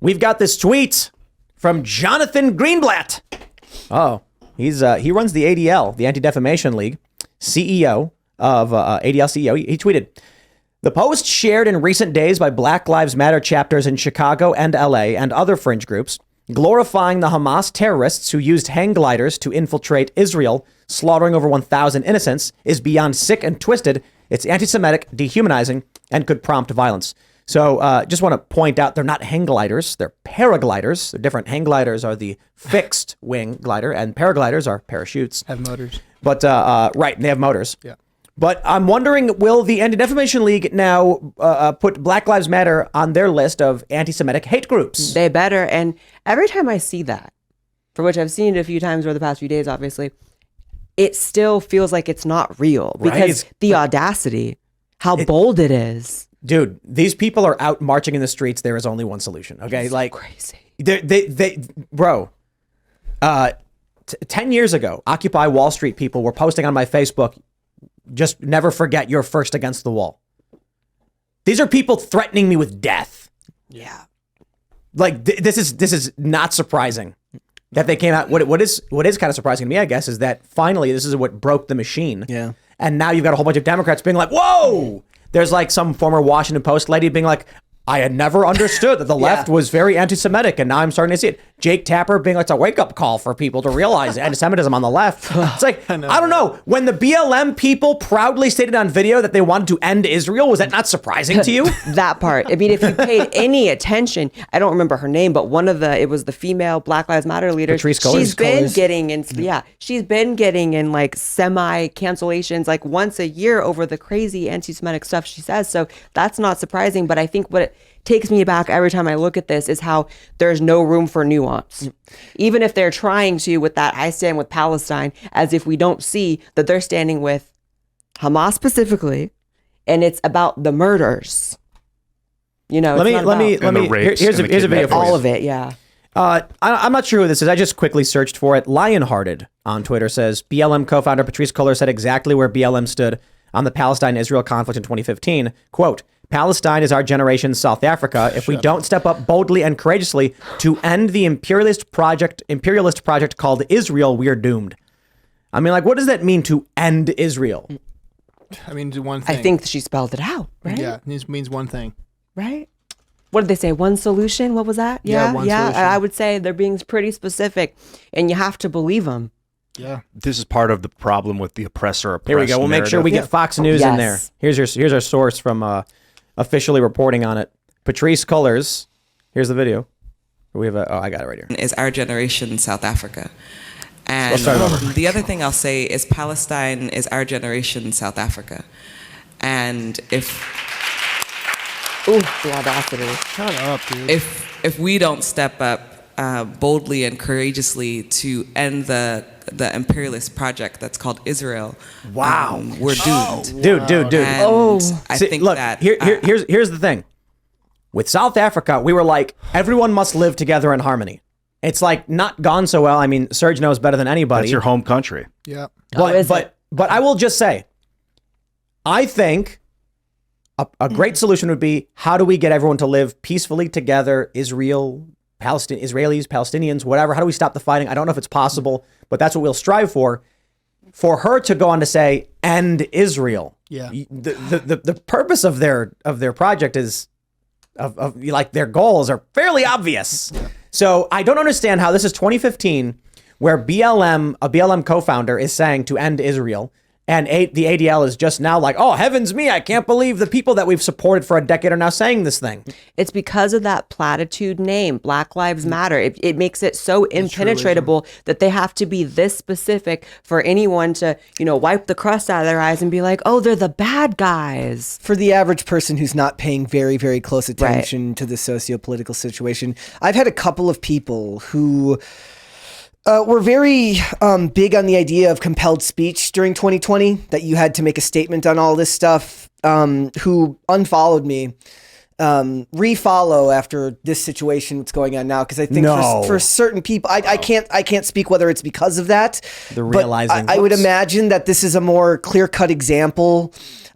we've got this tweet from Jonathan Greenblatt. Oh, he runs the ADL, the Anti-Defamation League, CEO of ADL CEO. He tweeted, the post shared in recent days by Black Lives Matter chapters in Chicago and LA and other fringe groups, glorifying the Hamas terrorists who used hang gliders to infiltrate Israel, slaughtering over 1,000 innocents, is beyond sick and twisted. It's anti-Semitic, dehumanizing, and could prompt violence. So just want to point out, they're not hang gliders. They're paragliders. They're different. Hang gliders are the fixed wing glider, and paragliders are parachutes. Have motors. But right, and they have motors. Yeah. But I'm wondering, will the Anti-Defamation League now put Black Lives Matter on their list of anti-Semitic hate groups? They better. And every time I see that, for which I've seen it a few times over the past few days, obviously, it still feels like it's not real because the audacity, how bold it is. Dude, these people are out marching in the streets. There is only one solution. Okay, it's like crazy. Bro. 10 years ago, Occupy Wall Street people were posting on my Facebook, just never forget you're first against the wall. These are people threatening me with death. Yeah. Like this is not surprising that they came out. What is kind of surprising to me, I guess, is that finally this is what broke the machine. Yeah. And now you've got a whole bunch of Democrats being like, whoa, there's like some former Washington Post lady being like, I had never understood that the left was very anti-Semitic, and now I'm starting to see it. Jake Tapper being like, it's a wake-up call for people to realize anti-Semitism on the left. It's like, I don't know. When the BLM people proudly stated on video that they wanted to end Israel, was that not surprising to you? That part. I mean, if you paid any attention, I don't remember her name, but it was the female Black Lives Matter leader. Patrice Cullors. She's been getting in, she's been getting in like semi-cancellations like once a year over the crazy anti-Semitic stuff she says. So that's not surprising. But I think what it takes me back every time I look at this is how there's no room for nuance. Even if they're trying to, with that, I stand with Palestine, as if we don't see that they're standing with Hamas specifically, and it's about the murders. You know, here's a video for all of it. Yeah. I'm not sure who this is. I just quickly searched for it. Lionhearted on Twitter says BLM co-founder Patrice Cullors said exactly where BLM stood on the Palestine-Israel conflict in 2015. Quote, Palestine is our generation's South Africa. If we don't step up boldly and courageously to end the imperialist project called Israel, we are doomed. I mean, like, what does that mean to end Israel? I mean, one thing. I think she spelled it out, right? Yeah, it means one thing. Right? What did they say? One solution? What was that? Yeah, one solution. I would say they're being pretty specific, and you have to believe them. Yeah. This is part of the problem with the oppressor-oppressed Here we go. We'll make sure we get Fox News in there. Here's our source from officially reporting on it. Patrice Cullors. Here's the video. We have I got it right here. Is our generation South Africa. And the other thing I'll say is Palestine is our generation South Africa. And if... Ooh, the audacity. Shut up, dude. If we don't step up boldly and courageously to end the imperialist project that's called Israel, we're doomed. Dude. And I think look, that here's the thing. With South Africa, we were like, everyone must live together in harmony. It's like not gone so well. I mean, Serge knows better than anybody. That's your home country. Yeah. But I will just say, I think a great solution would be, how do we get everyone to live peacefully together? Israelis, Palestinians, whatever. How do we stop the fighting? I don't know if it's possible, but that's what we'll strive for. For her to go on to say, end Israel. Yeah. The purpose of their project is of like their goals are fairly obvious. Yeah. So I don't understand how this is 2015 where a BLM co-founder is saying to end Israel, and the ADL is just now like, oh, heavens me, I can't believe the people that we've supported for a decade are now saying this thing. It's because of that platitude name, Black Lives Matter. It makes it so impenetrable that they have to be this specific for anyone to, wipe the crust out of their eyes and be like, oh, they're the bad guys. For the average person who's not paying very, very close attention to the socio-political situation, I've had a couple of people who... we're very big on the idea of compelled speech during 2020, that you had to make a statement on all this stuff, who unfollowed me, refollow after this situation that's going on now. Because I think for certain people, I can't speak whether it's because of that. The realizing. I would imagine that this is a more clear-cut example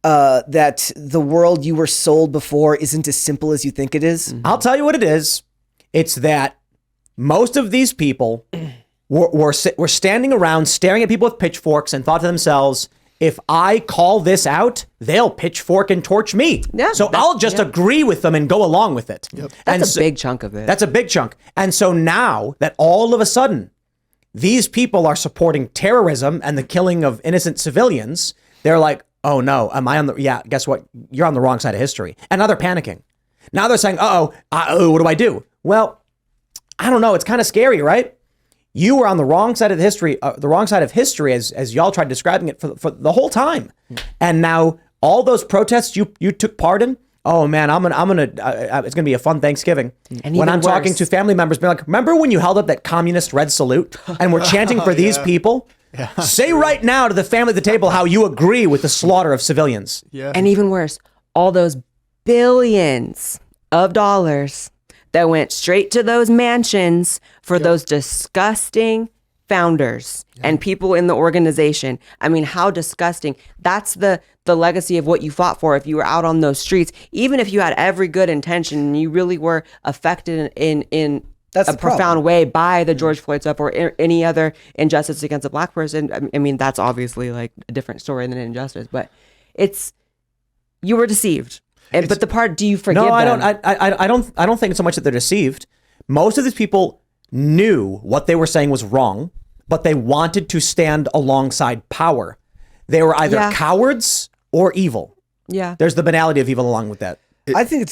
that the world you were sold before isn't as simple as you think it is. I'll tell you what it is. It's that most of these people were standing around staring at people with pitchforks and thought to themselves, if I call this out, they'll pitchfork and torch me. Yeah, so I'll just agree with them and go along with it. Yep. That's a big chunk of it. That's a big chunk. And so now that all of a sudden these people are supporting terrorism and the killing of innocent civilians, they're like, oh no, am I on the, yeah, guess what? You're on the wrong side of history. And now they're panicking. Now they're saying, what do I do? Well, I don't know. It's kind of scary, right? You were on the wrong side of history, as y'all tried describing it for the whole time. And now all those protests you took part in, oh man, it's gonna be a fun Thanksgiving. And when even I'm talking worse. to family members, being like, remember when you held up that communist red salute and we're chanting for these people? Say right now to the family at the table how you agree with the slaughter of civilians. Yeah. And even worse, all those billions of dollars that went straight to those mansions for those disgusting founders and people in the organization. I mean, how disgusting. That's the legacy of what you fought for if you were out on those streets. Even if you had every good intention and you really were affected in That's a the problem. profound way by the George Floyd stuff or any other injustice against a black person. I mean, that's obviously like a different story than injustice, but you were deceived. But the part, do you forgive No, I them? I don't think so much that they're deceived. Most of these people knew what they were saying was wrong, but they wanted to stand alongside power. They were either cowards or evil. Yeah. There's the banality of evil along with that. I think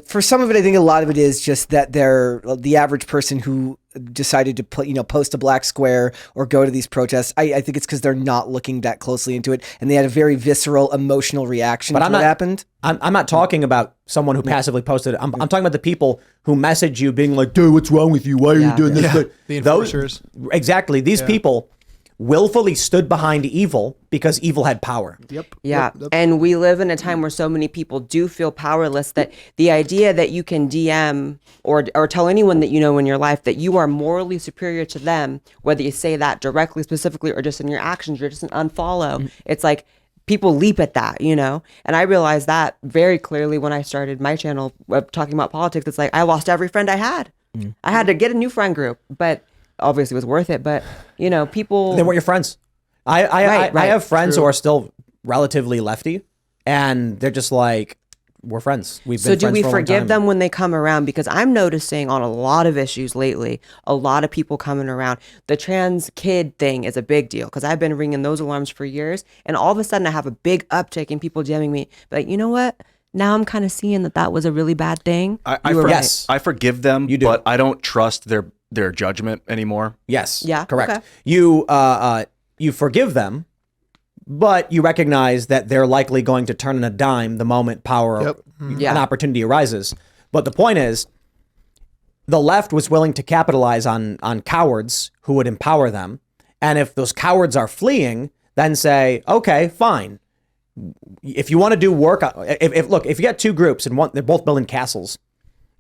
for some of it, I think a lot of it is just that they're the average person who decided to post a black square or go to these protests. I think it's because they're not looking that closely into it, and they had a very visceral, emotional reaction to what happened. I'm not talking about someone who passively posted it. I'm talking about the people who message you being like, dude, what's wrong with you? Why are you doing this? Yeah. The enforcers. Exactly. These people willfully stood behind evil because evil had power. Yep. Yeah. Yep. And we live in a time where so many people do feel powerless that the idea that you can DM or tell anyone that you know in your life that you are morally superior to them, whether you say that directly, specifically, or just in your actions, you're just an unfollow. It's like people leap at that, And I realized that very clearly when I started my channel talking about politics. It's like I lost every friend I had. I had to get a new friend group, but obviously it was worth it. But people, They weren't your friends. I have friends True. who are still relatively lefty, and they're just like, we're friends. We've been so do friends we for a long forgive time. them when they come around? Because I'm noticing on a lot of issues lately, a lot of people coming around. The trans kid thing is a big deal because I've been ringing those alarms for years, and all of a sudden I have a big uptick in people DMing me. But you know what? Now I'm kind of seeing that was a really bad thing. I forgive them, You do. but I don't trust their judgment anymore. Yes. Yeah, Correct. okay. You forgive them, but you recognize that they're likely going to turn on a dime the moment power Yep. Yeah. an opportunity arises. But the point is, the left was willing to capitalize on cowards who would empower them. And if those cowards are fleeing, then say, okay, fine. If you want to do work, if you got two groups and they're both building castles,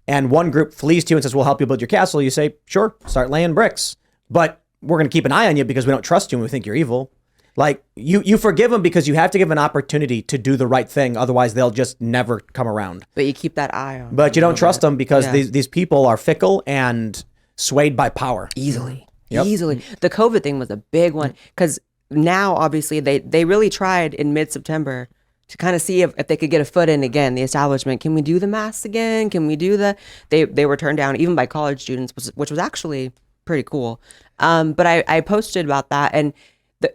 and one group flees to you and says, we'll help you build your castle, you say, sure, start laying bricks. But we're going to keep an eye on you because we don't trust you and we think you're evil. Like, you forgive them because you have to give an opportunity to do the right thing. Otherwise, they'll just never come around. But you keep that eye on. But you don't trust them because Yeah. these people are fickle and swayed by power. Easily. Yep. Easily. The COVID thing was a big one because now obviously they really tried in mid-September to kind of see if they could get a foot in again, the establishment. Can we do the masks again? Can we do they were turned down even by college students, which was actually pretty cool. But I posted about that, and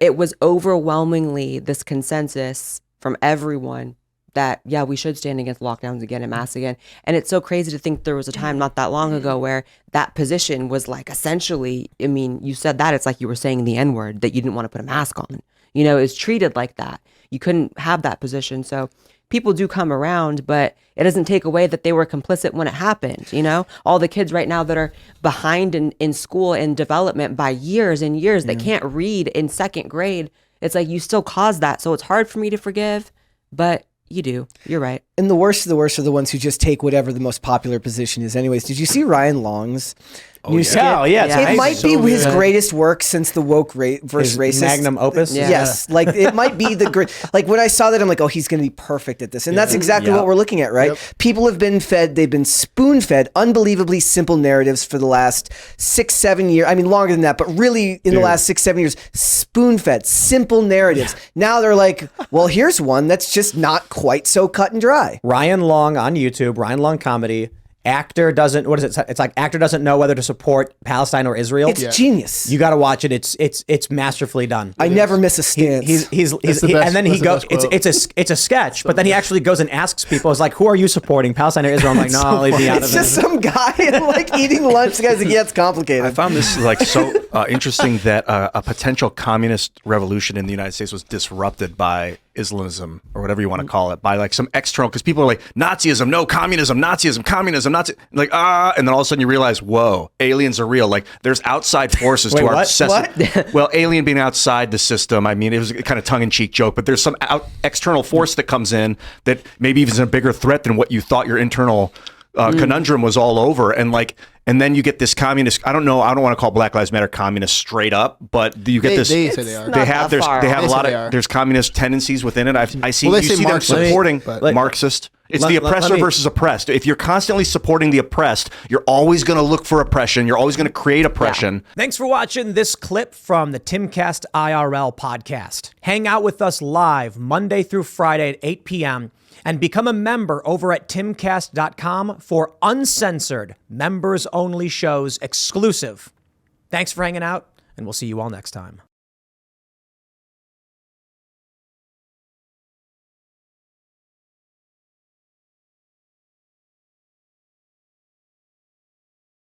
it was overwhelmingly this consensus from everyone that, yeah, we should stand against lockdowns again and masks again. And it's so crazy to think there was a time not that long ago where that position was like essentially, I mean, you said that, it's like you were saying the N-word, that you didn't want to put a mask on. It's treated like that. You couldn't have that position. So people do come around, but it doesn't take away that they were complicit when it happened. All the kids right now that are behind in school and development by years and years that can't read in second grade. It's like you still caused that. So it's hard for me to forgive, but you do. You're right. And the worst of the worst are the ones who just take whatever the most popular position is anyways. Did you see Ryan Long's New Skit. Oh, yeah, it's Yeah. It amazing. might be So his good. greatest work since the woke versus His racist magnum opus. Yeah. Yes, like it might be the great. Like when I saw that, I'm like, oh, he's going to be perfect at this, and that's exactly what we're looking at, right? Yep. People have been fed, they've been spoon-fed unbelievably simple narratives for the last 6-7 years. I mean, longer than that, but really in the last 6-7 years, spoon-fed simple narratives. Now they're like, well, here's one that's just not quite so cut and dry. Ryan Long on YouTube, Ryan Long comedy. Actor doesn't, what is it? It's like actor doesn't know whether to support Palestine or Israel. It's genius. You got to watch it. It's masterfully done. I never miss a stance. He's the best- and then he that's the goes. best quote. It's a sketch, but then he actually goes and asks people. It's like, who are you supporting, Palestine or Israel? I'm like, no, leave me out It's of just it. some guy like eating lunch. The guy's like, yeah, it's complicated. I found this like so interesting that a potential communist revolution in the United States was disrupted by Islamism or whatever you want to call it, by like some external, because people are like Nazism, no communism, Nazism, communism, Nazi, like and then all of a sudden you realize, whoa, aliens are real. Like there's outside forces Wait, to our what? obsessive. Well, alien being outside the system. I mean, it was a kind of tongue-in-cheek joke, but there's some external force that comes in that maybe even is a bigger threat than what you thought your internal conundrum was all over, and then you get this communist. I don't know. I don't want to call Black Lives Matter communist straight up, but you get this. They say they are. Not They have that far. they have They a say lot they of are. there's communist tendencies within it. I see Well, they you say see them Marxist, supporting but- Marxist. It's Let- the let oppressor me- versus oppressed. If you're constantly supporting the oppressed, you're always going to look for oppression. You're always going to create oppression. Thanks for watching this clip from the Timcast IRL podcast. Hang out with us live Monday through Friday at 8 p.m. and become a member over at timcast.com for uncensored, members-only shows exclusive. Thanks for hanging out, and we'll see you all next time.